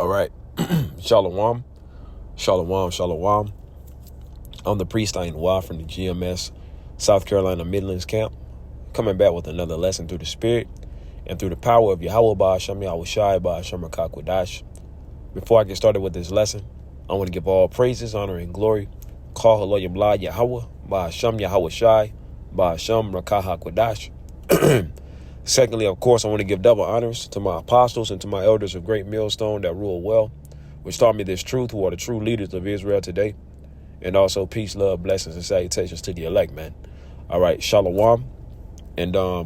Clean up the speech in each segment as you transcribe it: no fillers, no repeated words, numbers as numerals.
All right. Shalom. Shalom. Shalom. I'm the priest Ainwa from the GMS South Carolina Midlands camp, coming back with another lesson through the spirit and through the power of Yahweh Ba'Shem Yahweh Shai Ba'Shem Rakakwadash. Before I get started with this lesson, I want to give all praises, honor, and glory. Call Hello Yamla Yahweh Ba'Shem Yahweh Shai Ba'Shem Rakakwadash. Secondly, of course, I want to give double honors to my apostles and to my elders of Great Millstone that rule well, which taught me this truth, who are the true leaders of Israel today. And also peace, love, blessings, and salutations to the elect, man. All right, shalom. And, I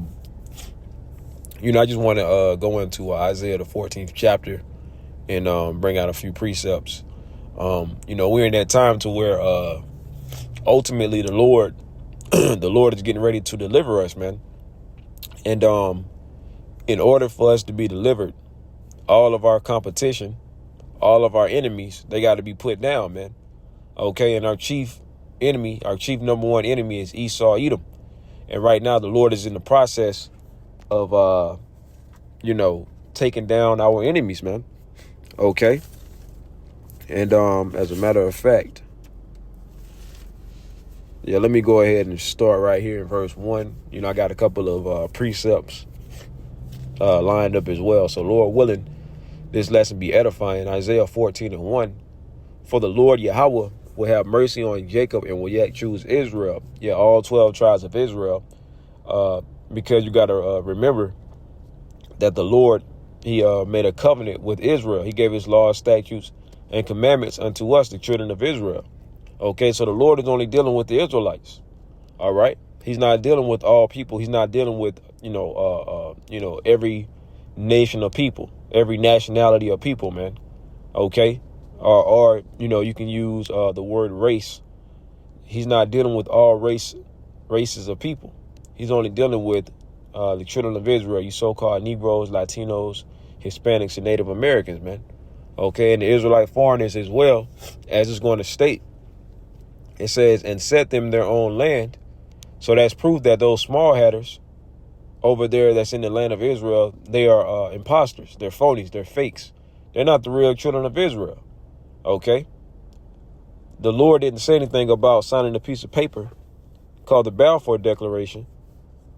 just want to go into Isaiah, the 14th chapter, and bring out a few precepts. We're in that time to where ultimately the Lord, the Lord is getting ready to deliver us, man. And in order for us to be delivered, all of our competition, all of our enemies, they got to be put down, man. Okay, and our chief number one enemy is Esau, Edom. And right now the Lord is in the process of, taking down our enemies, man. Okay. And as a matter of fact, let me go ahead and start right here in verse 1. I got a couple of precepts lined up as well. So Lord willing, this lesson be edifying. Isaiah 14:1. For the Lord Yahweh will have mercy on Jacob and will yet choose Israel. Yeah, all 12 tribes of Israel. Because you got to remember that the Lord, he made a covenant with Israel. He gave his laws, statutes, and commandments unto us, the children of Israel. Okay, so the Lord is only dealing with the Israelites. All right. He's not dealing with all people. He's not dealing with, every nation of people, every nationality of people, man. OK. Or you can use the word race. He's not dealing with all races of people. He's only dealing with the children of Israel, you so-called Negroes, Latinos, Hispanics, and Native Americans, man. OK. And the Israelite foreigners as well, as it's going to state. It says, and set them their own land. So that's proof that those small hatters over there that's in the land of Israel, they are imposters. They're phonies. They're fakes. They're not the real children of Israel. OK. The Lord didn't say anything about signing a piece of paper called the Balfour Declaration.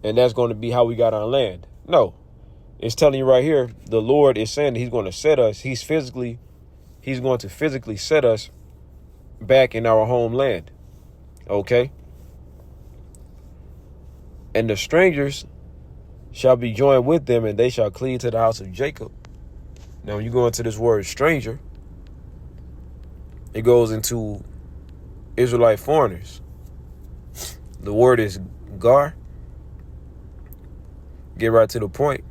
And that's going to be how we got our land. No, it's telling you right here. The Lord is saying that he's going to set us. He's going to physically set us back in our homeland. Okay. And the strangers shall be joined with them, and they shall cleave to the house of Jacob. Now, when you go into this word stranger, it goes into Israelite foreigners. The word is gar. Get right to the point.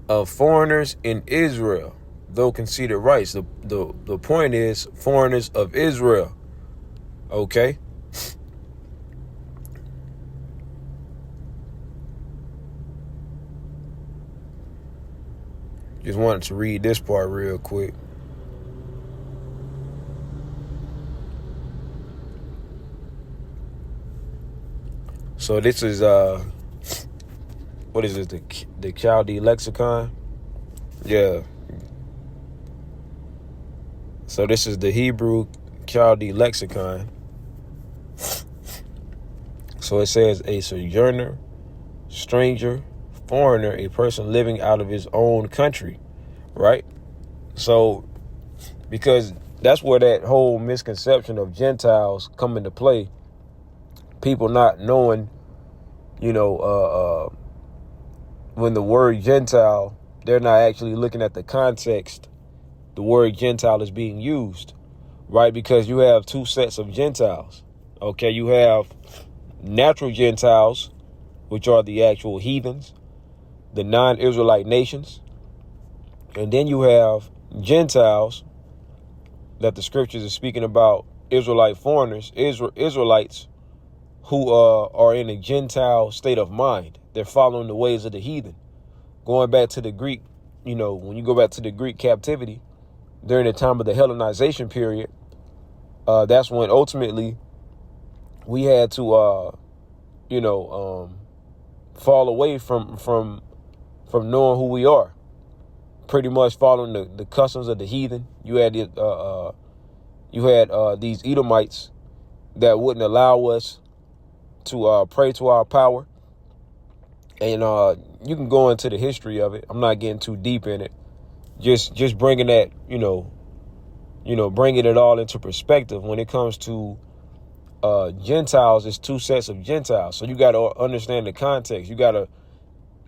Of foreigners in Israel, though conceded rights. The point is foreigners of Israel. Okay. Just wanted to read this part real quick. So this is what is it? The Chaldee lexicon? Yeah. So this is the Hebrew Chaldee lexicon. So it says a sojourner, stranger, foreigner, a person living out of his own country, right? So because that's where that whole misconception of Gentiles come into play. People not knowing, when the word Gentile, they're not actually looking at the context the word Gentile is being used, right? Because you have two sets of Gentiles. Okay, you have natural Gentiles, which are the actual heathens, the non-Israelite nations. And then you have Gentiles that the scriptures are speaking about, Israelite foreigners, Israelites who are in a Gentile state of mind. They're following the ways of the heathen. Going back to the Greek, when you go back to the Greek captivity during the time of the Hellenization period, that's when ultimately we had to, fall away from knowing who we are. pretty much following the customs of the heathen. You had these Edomites that wouldn't allow us to pray to our power. And you can go into the history of it. I'm not getting too deep in it. Just bringing that, bringing it all into perspective. When it comes to Gentiles, it's two sets of Gentiles. So you got to understand the context.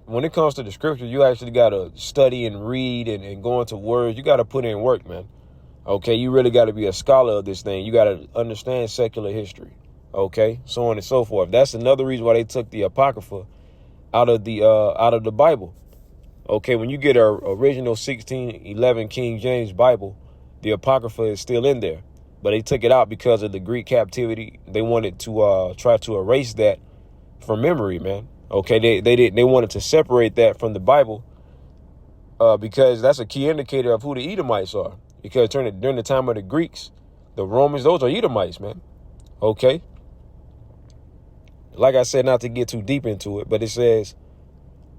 When it comes to the scripture, you actually got to study and read and go into words. You got to put in work, man. Okay, you really got to be a scholar of this thing. You got to understand secular history. Okay, so on and so forth. That's another reason why they took the Apocrypha out of the Bible. Okay, when you get a original 1611 King James Bible, the Apocrypha is still in there, but they took it out because of the Greek captivity. They wanted to try to erase that from memory, man. Okay, they wanted to separate that from the Bible because that's a key indicator of who the Edomites are. Because during the time of the Greeks, the Romans, those are Edomites, man. Okay. Like I said, not to get too deep into it, but it says,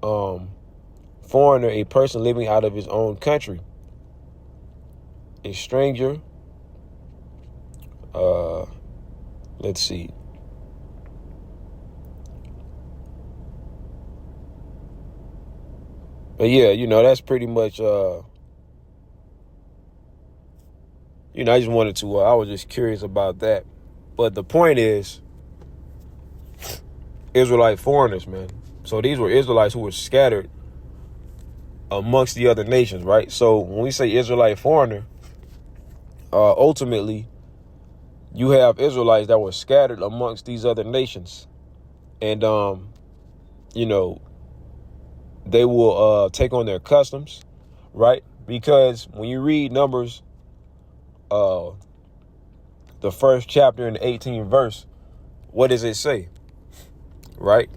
foreigner, a person living out of his own country. A stranger, let's see. But yeah, that's pretty much, I just wanted to, I was just curious about that. But the point is, Israelite foreigners, man. So these were Israelites who were scattered amongst the other nations, right? So when we say Israelite foreigner, ultimately, you have Israelites that were scattered amongst these other nations. And, they will take on their customs, right? Because when you read Numbers, the first chapter in the 18th verse, what does it say? Right?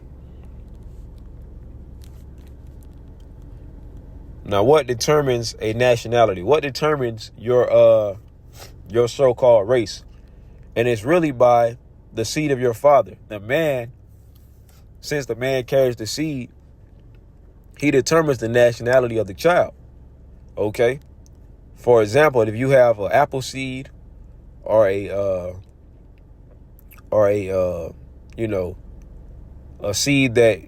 Now, what determines a nationality? What determines your so-called race? And it's really by the seed of your father. The man, since the man carries the seed, he determines the nationality of the child. Okay? For example, if you have an apple seed or a seed that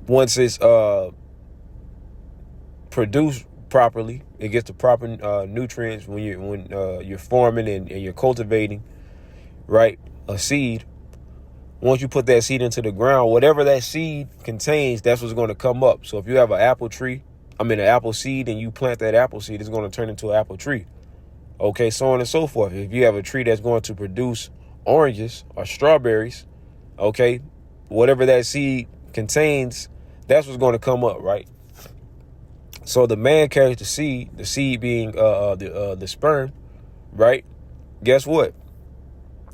once it's produced properly, it gets the proper nutrients when you're farming and you're cultivating, right? A seed. Once you put that seed into the ground, whatever that seed contains, that's what's going to come up. So if you have an apple seed, and you plant that apple seed, it's going to turn into an apple tree. Okay, so on and so forth. If you have a tree that's going to produce oranges or strawberries, okay, whatever that seed contains, that's what's going to come up, right? So the man carries the seed being the sperm, right? Guess what?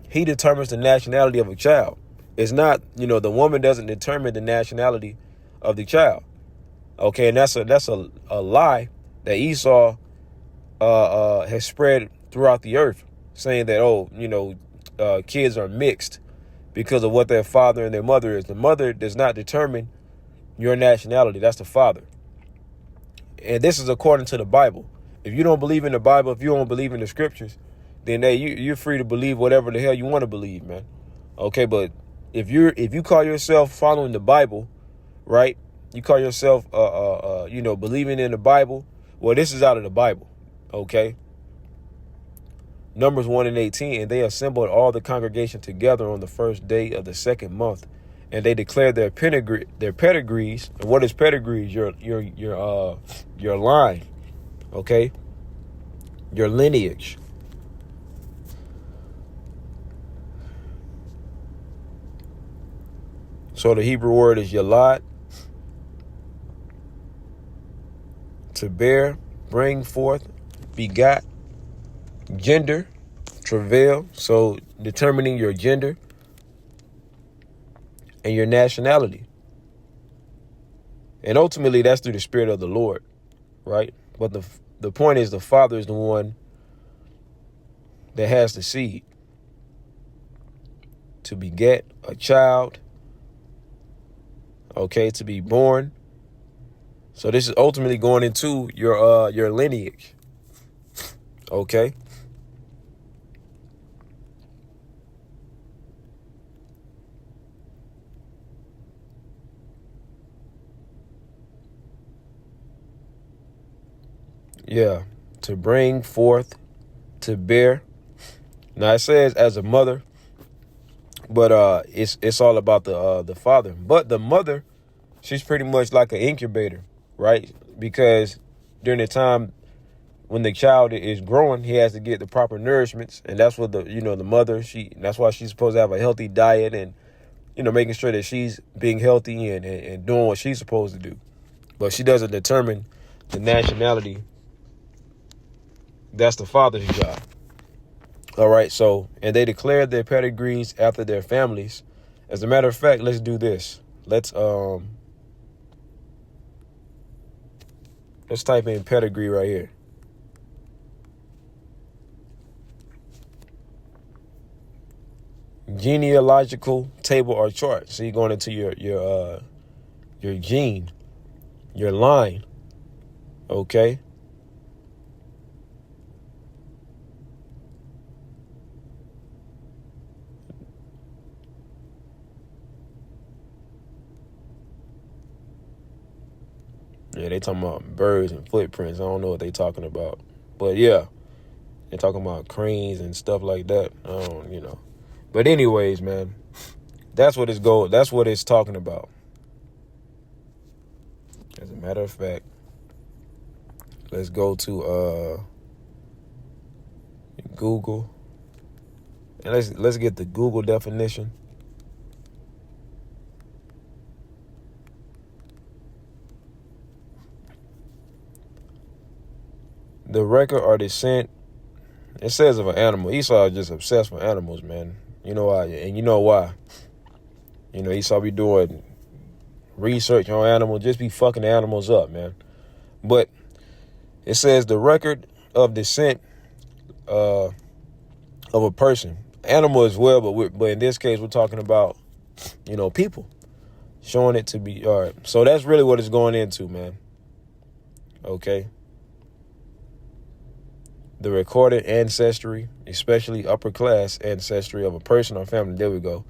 He determines the nationality of a child. It's not, the woman doesn't determine the nationality of the child. Okay, and that's a lie that Esau has spread throughout the earth, saying that, kids are mixed because of what their father and their mother is. The mother does not determine your nationality. That's the father. And this is according to the Bible. If you don't believe in the Bible, if you don't believe in the scriptures, then you're free to believe whatever the hell you want to believe, man. Okay, but if you call yourself following the Bible, right? You call yourself believing in the Bible. Well, this is out of the Bible. Okay. Numbers 1:18, and they assembled all the congregation together on the first day of the second month, and they declared their pedigrees. And what is pedigrees? Your line, okay, your lineage. So the Hebrew word is yalad, to bear, bring forth, begot, gender, travail. So determining your gender and your nationality. And ultimately, that's through the Spirit of the Lord, right? But the point is, the Father is the one that has the seed to beget a child, okay, to be born, So this is ultimately going into your lineage. Okay. Yeah. To bring forth, to bear. Now it says as a mother, but it's all about the father. But the mother, she's pretty much like an incubator, right? Because during the time when the child is growing, he has to get the proper nourishments, and that's what the mother, that's why she's supposed to have a healthy diet, and making sure that she's being healthy and doing what she's supposed to do. But she doesn't determine the nationality. That's the father's job. All right. So, and they declared their pedigrees after their families. As a matter of fact, let's do this. Let's type in pedigree right here. Genealogical table or chart. So you're going into your gene, your line. Okay. Yeah, they talking about birds and footprints. I don't know what they talking about, but yeah, they're talking about cranes and stuff like that. I don't. But anyways, man, that's what That's what it's talking about. As a matter of fact, let's go to Google, and let's get the Google definition. The record or descent. It says of an animal. Esau is just obsessed with animals, man. You know why? And you know why? Esau be doing research on animals, just be fucking animals up, man. But it says the record of descent of a person, animal as well, but in this case we're talking about people, showing it to be all right. So that's really what it's going into, man. Okay. The recorded ancestry, especially upper class ancestry of a person or family. There we go.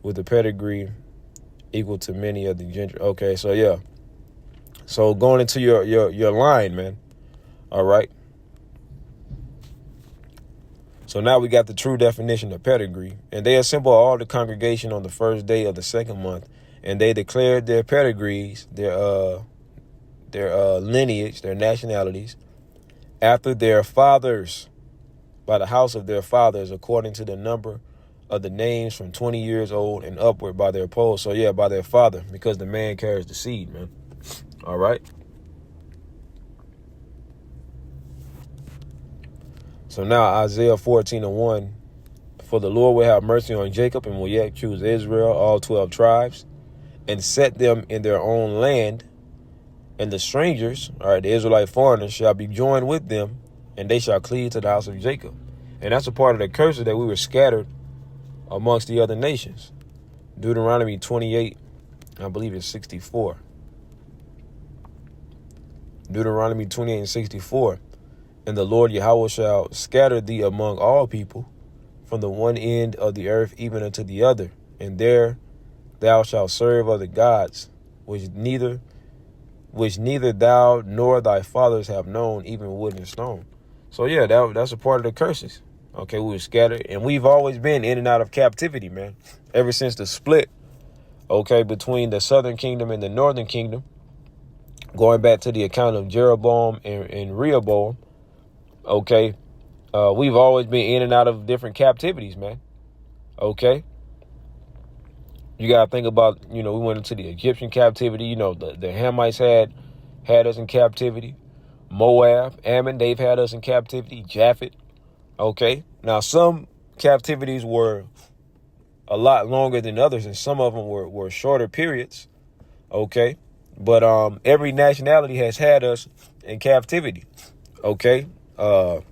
With the pedigree equal to many of the gender. Okay, so yeah. So going into your line, man. All right. So now we got the true definition of pedigree. And they assembled all the congregation on the first day of the second month, and they declared their pedigrees, their lineage, their nationalities, after their fathers, by the house of their fathers, according to the number of the names from 20 years old and upward by their polls. So yeah, by their father, because the man carries the seed, man. All right. So now Isaiah 14:1, for the Lord will have mercy on Jacob and will yet choose Israel, all 12 tribes, and set them in their own land. And the strangers, all right, the Israelite foreigners, shall be joined with them, and they shall cleave to the house of Jacob. And that's a part of the curses, that we were scattered amongst the other nations. Deuteronomy 28, I believe it's 64. Deuteronomy 28 and 64. And the Lord Yahweh shall scatter thee among all people, from the one end of the earth even unto the other. And there thou shalt serve other gods, which neither thou nor thy fathers have known, even wood and stone. So yeah, that's a part of the curses. Okay, we were scattered, and we've always been in and out of captivity, man. Ever since the split, okay, between the southern kingdom and the northern kingdom, going back to the account of Jeroboam and Rehoboam, okay, we've always been in and out of different captivities, man. Okay. You got to think about, we went into the Egyptian captivity. The Hamites had us in captivity. Moab, Ammon, they've had us in captivity. Japhet. Okay. Now, some captivities were a lot longer than others, and some of them were shorter periods. Okay. But every nationality has had us in captivity. Okay. Elam,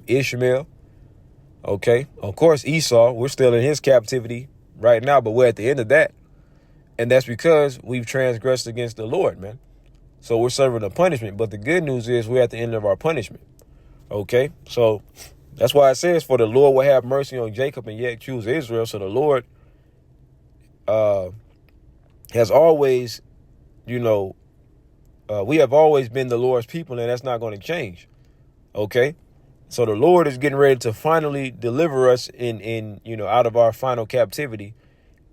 Ishmael. Okay. Of course, Esau, we're still in his captivity right now, but we're at the end of that. And that's because we've transgressed against the Lord, man. So we're serving a punishment. But the good news is we're at the end of our punishment. Okay, so that's why it says, for the Lord will have mercy on Jacob and yet choose Israel. So the Lord has always, we have always been the Lord's people, and that's not going to change. Okay, so the Lord is getting ready to finally deliver us in out of our final captivity,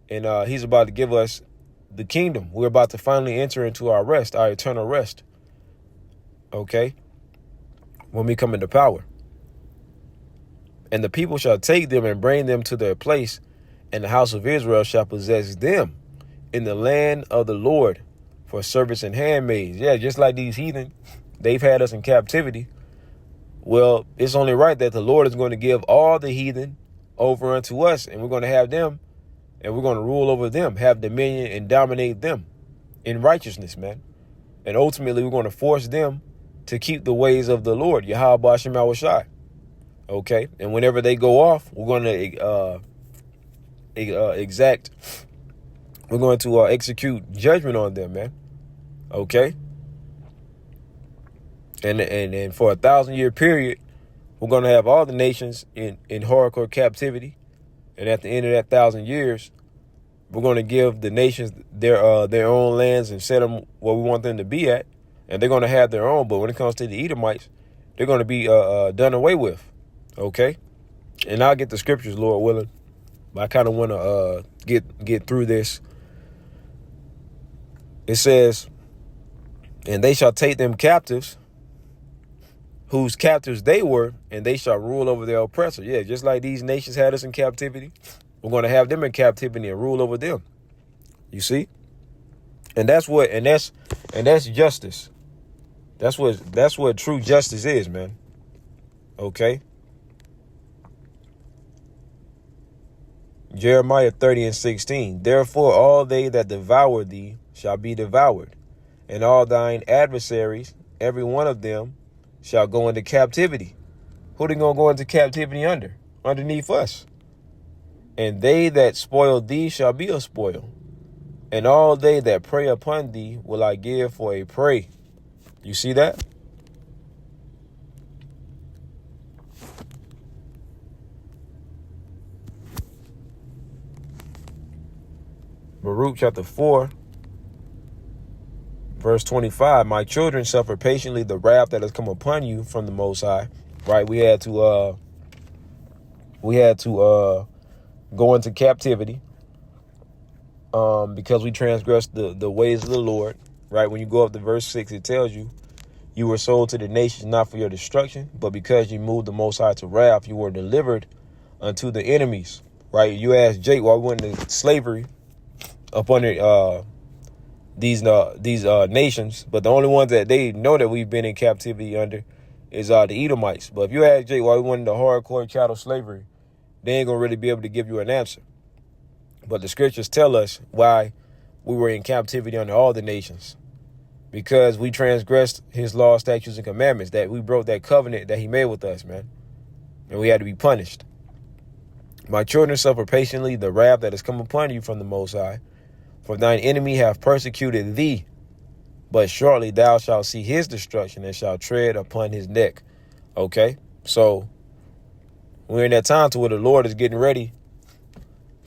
and he's about to give us the kingdom. We're about to finally enter into our rest, our eternal rest. Okay, when we come into power. And the people shall take them and bring them to their place, and the house of Israel shall possess them in the land of the Lord for servants and handmaids. Yeah, just like these heathen, they've had us in captivity. Well, it's only right that the Lord is going to give all the heathen over unto us, and we're going to have them, and we're going to rule over them, have dominion and dominate them in righteousness, man. And ultimately, we're going to force them to keep the ways of the Lord, Yahweh Shem Shai. Okay, and whenever they go off, we're going to execute judgment on them, man. Okay, and for 1,000-year period, we're going to have all the nations in hardcore captivity, and at the end of that 1,000 years, we're going to give the nations their own lands and set them where we want them to be at, and they're going to have their own. But when it comes to the Edomites, they're going to be done away with. Okay, and I'll get the scriptures, Lord willing. But I kind of want to get through this. It says, and they shall take them captives, whose captives they were, and they shall rule over their oppressor. Yeah, just like these nations had us in captivity, we're going to have them in captivity and rule over them. You see, and that's justice. That's what true justice is, man. Okay. Jeremiah 30:16. Therefore, all they that devour thee shall be devoured, and all thine adversaries, every one of them, shall go into captivity. Who they gonna go into captivity under? Underneath us. And they that spoil thee shall be a spoil, and all they that prey upon thee will I give for a prey. You see that? Baruch chapter 4, verse 25. My children suffer patiently the wrath that has come upon you from the Most High. Right? We had to go into captivity because we transgressed the ways of the Lord. Right? When you go up to verse 6, it tells you, you were sold to the nations not for your destruction, but because you moved the Most High to wrath, you were delivered unto the enemies. Right? You asked Jake why we went into slavery up under these nations, but the only ones that they know that we've been in captivity under is the Edomites. But if you ask Jake why we went into hardcore chattel slavery, they ain't gonna really be able to give you an answer. But the scriptures tell us why we were in captivity under all the nations, because we transgressed his law, statutes, and commandments, that we broke that covenant that he made with us, man, and we had to be punished. My children suffer patiently the wrath that has come upon you from the Most High. For thine enemy have persecuted thee, but shortly thou shalt see his destruction and shalt tread upon his neck. Okay, so we're in that time to where the Lord is getting ready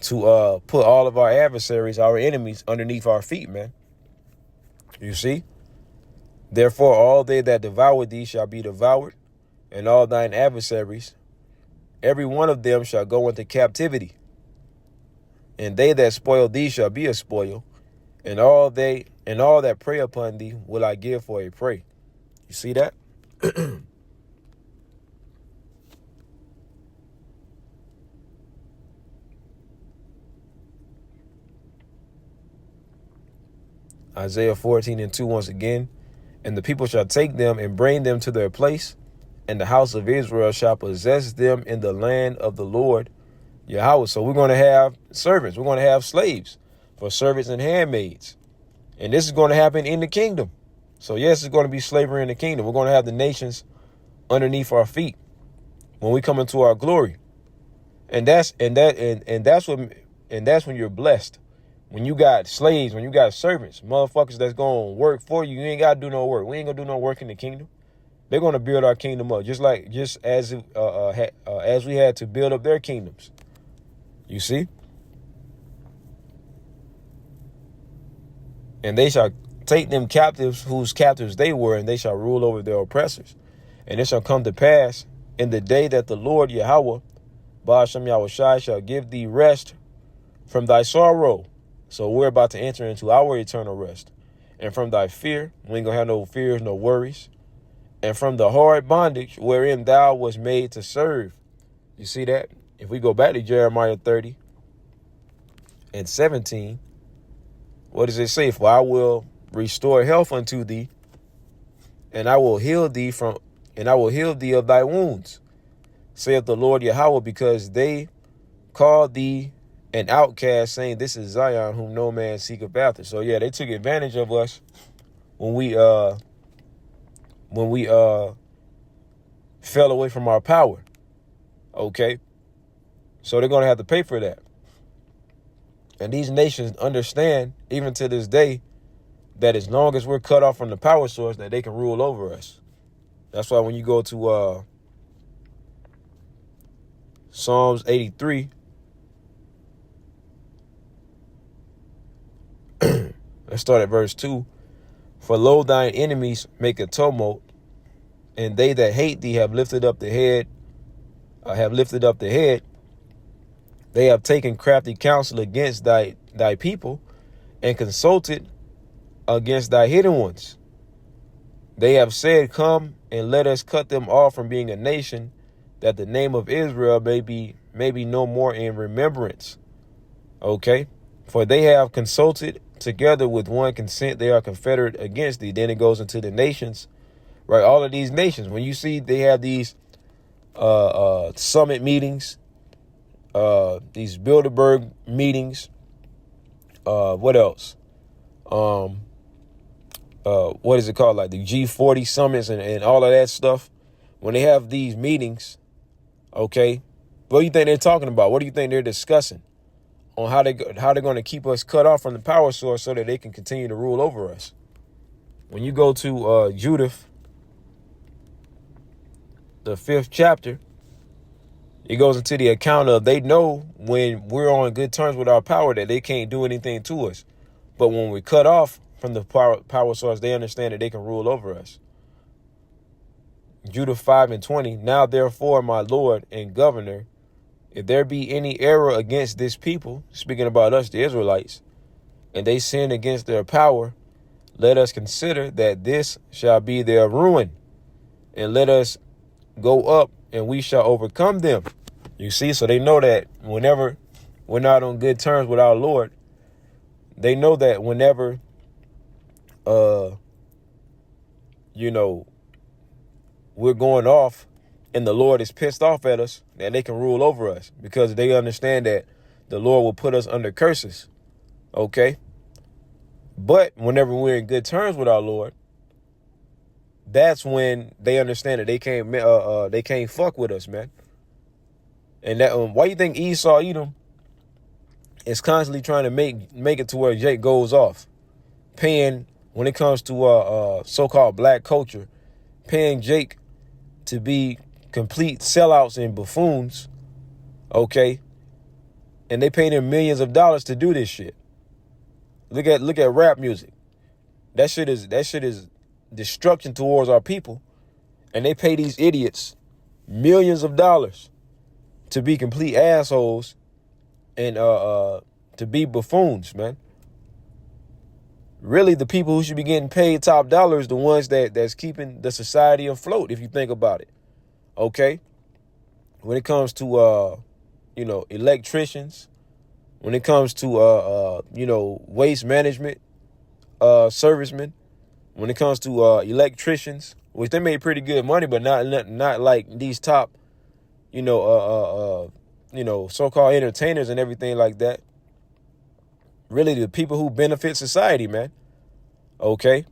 to put all of our adversaries, our enemies, underneath our feet, man. You see? Therefore, all they that devour thee shall be devoured, and all thine adversaries, every one of them shall go into captivity. And they that spoil thee shall be a spoil, and all that prey upon thee will I give for a prey. You see that? Isaiah 14:2 once again. And the people shall take them and bring them to their place, and the house of Israel shall possess them in the land of the Lord Yahweh. So we're going to have servants. We're going to have slaves for servants and handmaids. And this is going to happen in the kingdom. So yes, it's going to be slavery in the kingdom. We're going to have the nations underneath our feet when we come into our glory. And that's when you're blessed. when you got slaves, when you got servants, motherfuckers that's going to work for you, you ain't got to do no work. We ain't going to do no work in the kingdom. They're going to build our kingdom up just as we had to build up their kingdoms. You see? And they shall take them captives whose captives they were, and they shall rule over their oppressors. And it shall come to pass in the day that the Lord Yahweh, Ba'ashem Yahushai, shall give thee rest from thy sorrow. So we're about to enter into our eternal rest. And from thy fear, we ain't gonna have no fears, no worries. And from the hard bondage wherein thou was made to serve. You see that? If we go back to Jeremiah 30 and 17, what does it say? For I will restore health unto thee, and I will heal thee of thy wounds, saith the Lord Yahweh, because they called thee an outcast, saying, this is Zion, whom no man seeketh after. So yeah, they took advantage of us when we fell away from our power. Okay. So they're gonna have to pay for that. And these nations understand, even to this day, that as long as we're cut off from the power source, that they can rule over us. That's why when you go to Psalms 83, let's start at verse 2. For lo, thine enemies make a tumult, and they that hate thee have lifted up the head. They have taken crafty counsel against thy people, and consulted against thy hidden ones. They have said, come and let us cut them off from being a nation, that the name of Israel may be no more in remembrance. Okay. For they have consulted together with one consent. They are confederate against thee. Then it goes into the nations, right? All of these nations, when you see they have these summit meetings, these Bilderberg meetings, what else? What is it called? Like the G40 summits and all of that stuff. When they have these meetings, okay, what do you think they're talking about? What do you think they're discussing on how they're going to keep us cut off from the power source so that they can continue to rule over us? When you go to Judith, the 5th chapter, it goes into the account of they know when we're on good terms with our power that they can't do anything to us. But when we're cut off from the power source, they understand that they can rule over us. Judah 5 and 20. Now, therefore, my Lord and governor, if there be any error against this people, speaking about us, the Israelites, and they sin against their power, let us consider that this shall be their ruin, and let us go up, and we shall overcome them. You see, so they know that whenever we're not on good terms with our Lord, they know that whenever, we're going off and the Lord is pissed off at us, that they can rule over us, because they understand that the Lord will put us under curses. Okay. But whenever we're in good terms with our Lord, that's when they understand that they can't fuck with us, man. And that why you think Esau Edom is constantly trying to make it to where Jake goes off, paying, when it comes to so-called black culture, paying Jake to be complete sellouts and buffoons, okay? And they pay them millions of dollars to do this shit. Look at rap music. That shit is destruction towards our people, and they pay these idiots millions of dollars to be complete assholes and to be buffoons, man. Really, the people who should be getting paid top dollar is the ones that's keeping the society afloat, if you think about it. Okay? When it comes to electricians, when it comes to waste management servicemen, when it comes to electricians, which they made pretty good money, but not like these top so-called entertainers and everything like that. Really, the people who benefit society, man. Okay.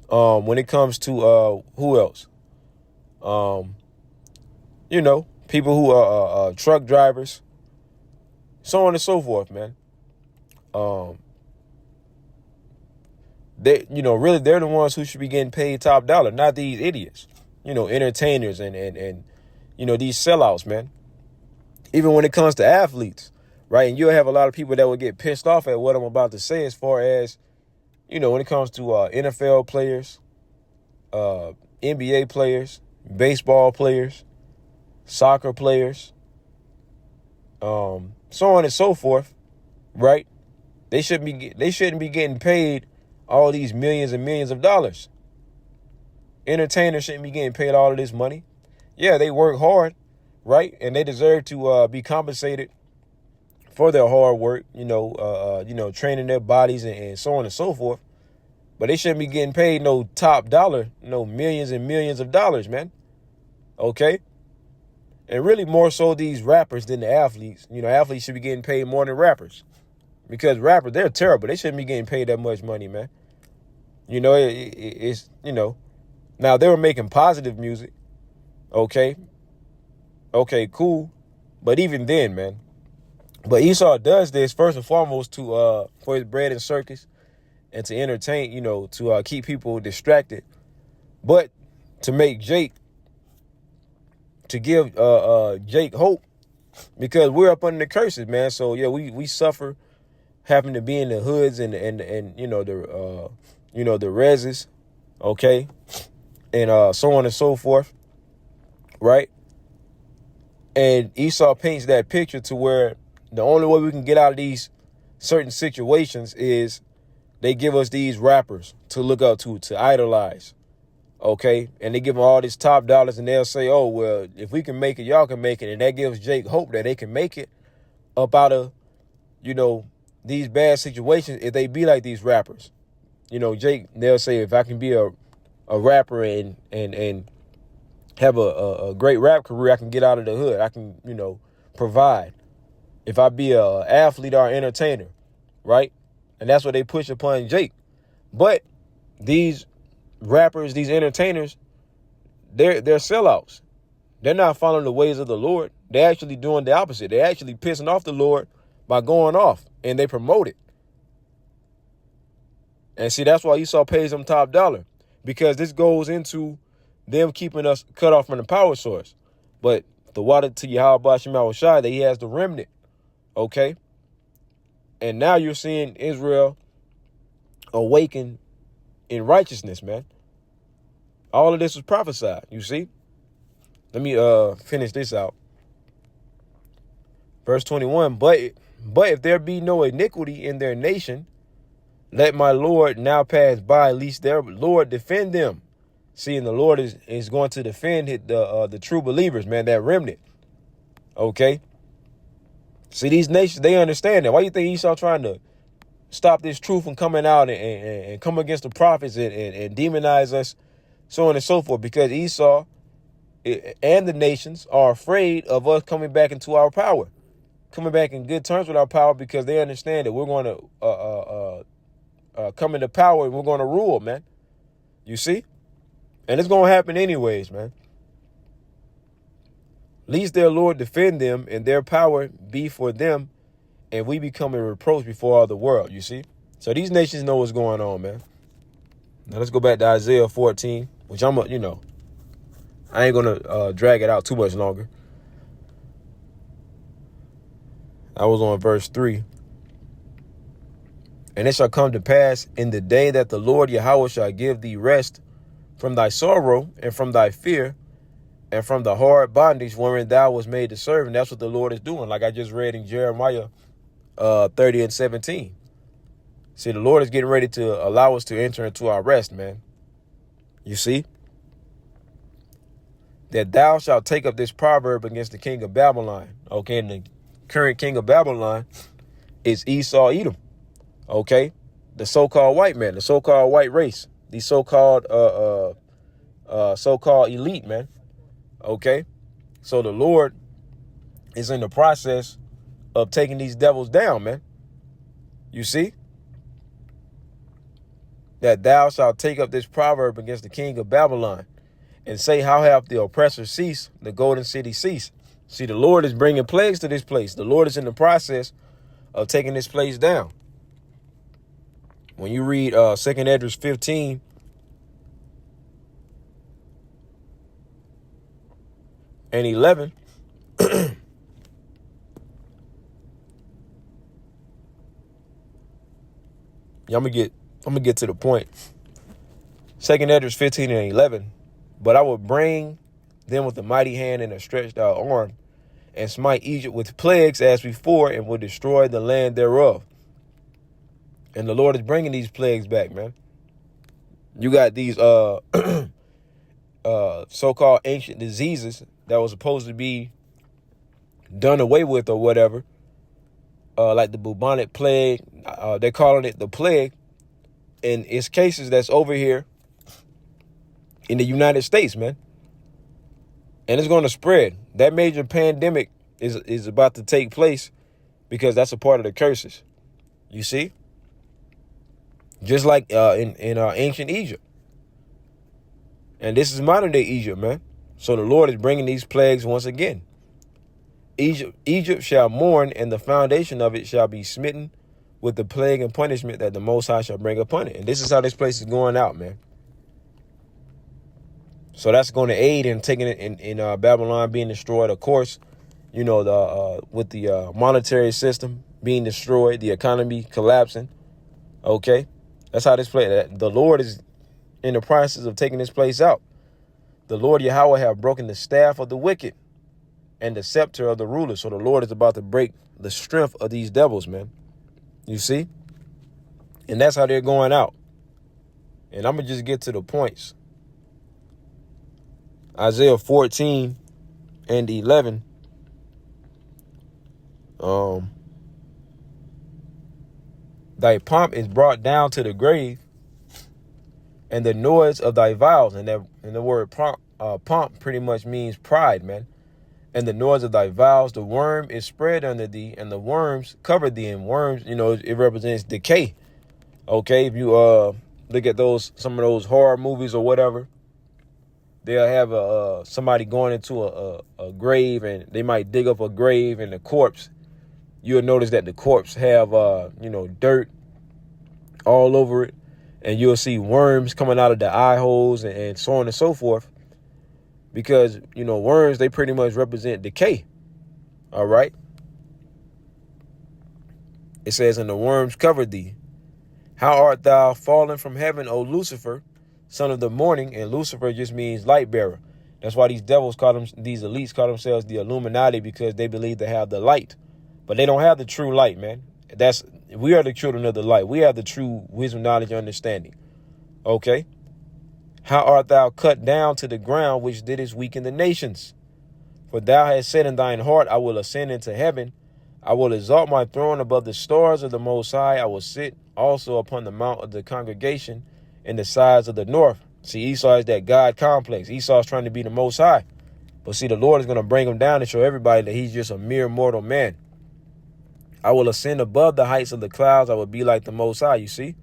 When it comes to who else? People who are truck drivers, so on and so forth, man. really they're the ones who should be getting paid top dollar, not these idiots, entertainers and these sellouts, man. Even when it comes to athletes, right? And you'll have a lot of people that will get pissed off at what I'm about to say as far as, when it comes to NFL players, NBA players, baseball players, soccer players, so on and so forth, right? They shouldn't be getting paid all these millions and millions of dollars. Entertainers shouldn't be getting paid all of this money. Yeah, they work hard, right? And they deserve to be compensated for their hard work, training their bodies and so on and so forth. But they shouldn't be getting paid no top dollar, no millions and millions of dollars, man. Okay? And really more so these rappers than the athletes. Athletes should be getting paid more than rappers. Because rappers, they're terrible. They shouldn't be getting paid that much money, man. It's now they were making positive music. Okay, cool. But even then, man. But Esau does this first and foremost to for his bread and circus and to entertain, to keep people distracted. But to make Jake, to give Jake hope, because we're up under the curses, man. So yeah, we suffer having to be in the hoods and the reses, okay, and so on and so forth, right? And Esau paints that picture to where the only way we can get out of these certain situations is they give us these rappers to look up to idolize, okay? And they give them all these top dollars, and they'll say, oh, well, if we can make it, y'all can make it. And that gives Jake hope that they can make it up out of, these bad situations if they be like these rappers. Jake, they'll say, if I can be a rapper and have a great rap career, I can get out of the hood. I can, provide. If I be a athlete or entertainer, right? And that's what they push upon Jake. But these rappers, these entertainers, they're sellouts. They're not following the ways of the Lord. They're actually doing the opposite. They're actually pissing off the Lord by going off, and they promote it. And see, that's why Esau pays them top dollar, because this goes into them keeping us cut off from the power source. But the water to Yahweh Shema Shai, that he has the remnant. Okay. And now you're seeing Israel awaken in righteousness, man. All of this was prophesied, you see. Let me finish this out. Verse 21, but if there be no iniquity in their nation, let my Lord now pass by, lest their Lord defend them. See, and the Lord is going to defend the true believers, man, that remnant. Okay. See, these nations, they understand that. Why do you think Esau trying to stop this truth from coming out and come against the prophets and demonize us, so on and so forth? Because Esau and the nations are afraid of us coming back into our power, coming back in good terms with our power, because they understand that we're going to come into power and we're going to rule, man. You see? And it's going to happen anyways, man. Lest their Lord defend them and their power be for them, and we become a reproach before all the world, you see? So these nations know what's going on, man. Now let's go back to Isaiah 14, which I ain't going to drag it out too much longer. I was on verse 3. And it shall come to pass in the day that the Lord Yahweh shall give thee rest from thy sorrow and from thy fear and from the hard bondage wherein thou was made to serve. And that's what the Lord is doing, like I just read in Jeremiah 30 and 17. See, the Lord is getting ready to allow us to enter into our rest, man. You see? That thou shalt take up this proverb against the king of Babylon. Okay, and the current king of Babylon is Esau Edom. Okay, the so-called white man, the so-called white race, the so-called elite, man. Okay, so the Lord is in the process of taking these devils down, man. You see? That thou shalt take up this proverb against the king of Babylon and say, how hath the oppressor ceased, the golden city ceased? See, the Lord is bringing plagues to this place. The Lord is in the process of taking this place down. When you read 2nd Esdras 15 and 11, I'm gonna get to the point. 2nd Esdras 15 and 11. But I will bring them with a mighty hand and a stretched out arm, and smite Egypt with plagues as before, and will destroy the land thereof. And the Lord is bringing these plagues back, man. You got these so-called ancient diseases that was supposed to be done away with or whatever, like the bubonic plague. They're calling it the plague, and it's cases that's over here in the United States, man. And it's going to spread. That major pandemic is about to take place because that's a part of the curses. You see? Just like in ancient Egypt. And this is modern day Egypt, man. So the Lord is bringing these plagues once again. Egypt shall mourn, and the foundation of it shall be smitten with the plague and punishment that the Most High shall bring upon it. And this is how this place is going out, man. So that's going to aid in taking it in Babylon being destroyed. Of course, you know, with the monetary system being destroyed, the economy collapsing. Okay, that's how this place. The Lord is in the process of taking this place out. The Lord Yahweh have broken the staff of the wicked and the scepter of the ruler. So the Lord is about to break the strength of these devils, man. You see? And that's how they're going out. And I'm going to just get to the points. Isaiah 14 and 11. Thy pomp is brought down to the grave, and the noise of thy vows. And the word pomp pretty much means pride, man. And the noise of thy vows, the worm is spread under thee, and the worms cover thee. And worms, you know, it represents decay. Okay, if you look at some of those horror movies or whatever, they'll have somebody going into a grave, and they might dig up a grave, and the corpse, you'll notice that the corpse have dirt all over it, and you'll see worms coming out of the eye holes and so on and so forth. Because, you know, worms, they pretty much represent decay. All right. It says, and the worms covered thee. How art thou fallen from heaven, O Lucifer, son of the morning? And Lucifer just means light bearer. That's why these elites call themselves the Illuminati, because they believe they have the light. But they don't have the true light, man. We are the children of the light. We have the true wisdom, knowledge, and understanding. Okay. How art thou cut down to the ground, which didst weaken the nations? For thou hast said in thine heart, I will ascend into heaven. I will exalt my throne above the stars of the Most High. I will sit also upon the mount of the congregation in the sides of the north. See, Esau is that God complex. Esau is trying to be the Most High. But see, the Lord is going to bring him down and show everybody that he's just a mere mortal man. I will ascend above the heights of the clouds. I will be like the Most High, you see.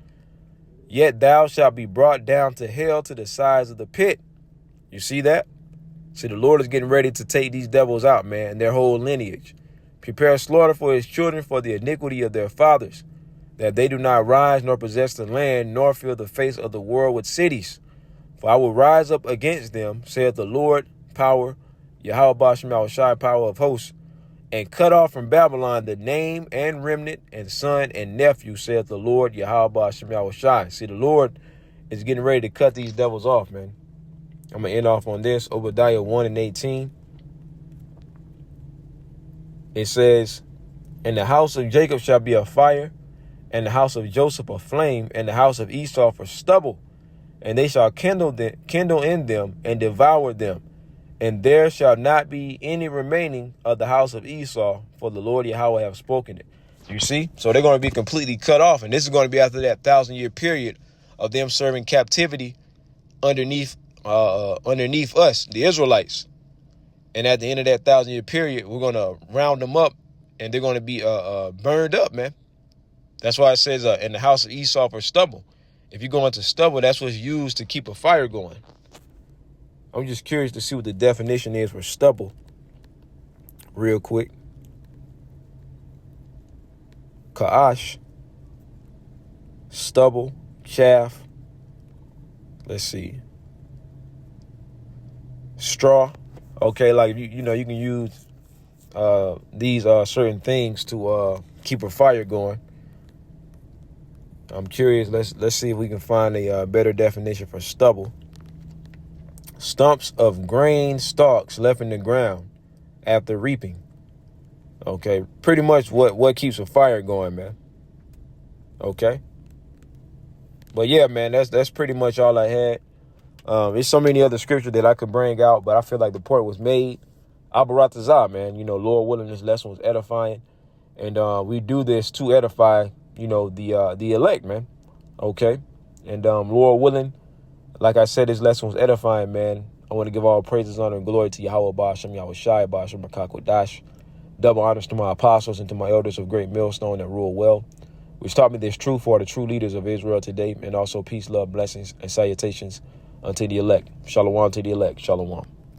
Yet thou shalt be brought down to hell, to the sides of the pit. You see that? See, the Lord is getting ready to take these devils out, man, and their whole lineage. Prepare slaughter for his children for the iniquity of their fathers, that they do not rise nor possess the land, nor fill the face of the world with cities. For I will rise up against them, saith the Lord, power, Yahweh Bashim Shai, power of hosts, and cut off from Babylon the name and remnant and son and nephew, saith the Lord, Yahweh Shem Shai. See, the Lord is getting ready to cut these devils off, man. I'm going to end off on this. Obadiah 1 and 18. It says, and the house of Jacob shall be a fire, and the house of Joseph a flame, and the house of Esau for stubble. And they shall kindle in them and devour them. And there shall not be any remaining of the house of Esau, for the Lord Yahweh have spoken it. You see? So they're going to be completely cut off. And this is going to be after that 1,000-year period of them serving captivity underneath us, the Israelites. And at the end of that 1,000-year period, we're going to round them up, and they're going to be burned up, man. That's why it says in the house of Esau for stubble. If you go into stubble, that's what's used to keep a fire going. I'm just curious to see what the definition is for stubble real quick. Ka'ash, stubble, chaff. Let's see. Straw. Okay, like you know, you can use these certain things to keep a fire going. I'm curious. Let's see if we can find a better definition for stubble. Stumps of grain stalks left in the ground after reaping. Okay, pretty much what keeps a fire going, man. Okay, but yeah, man, that's pretty much all I had. There's so many other scriptures that I could bring out, but I feel like the point was made. Abaratazah, man. You know, Lord willing, this lesson was edifying, and we do this to edify, you know, the elect, man. Okay, and Lord willing, like I said, this lesson was edifying, man. I want to give all praises, honor, and glory to Yahweh Ba'ashem, Yahweh Shai Ba'ashem, Bakakodash. Double honors to my apostles and to my elders of great millstone that rule well, which taught me this truth for the true leaders of Israel today, and also peace, love, blessings, and salutations unto the elect. Shalom to the elect. Shalom.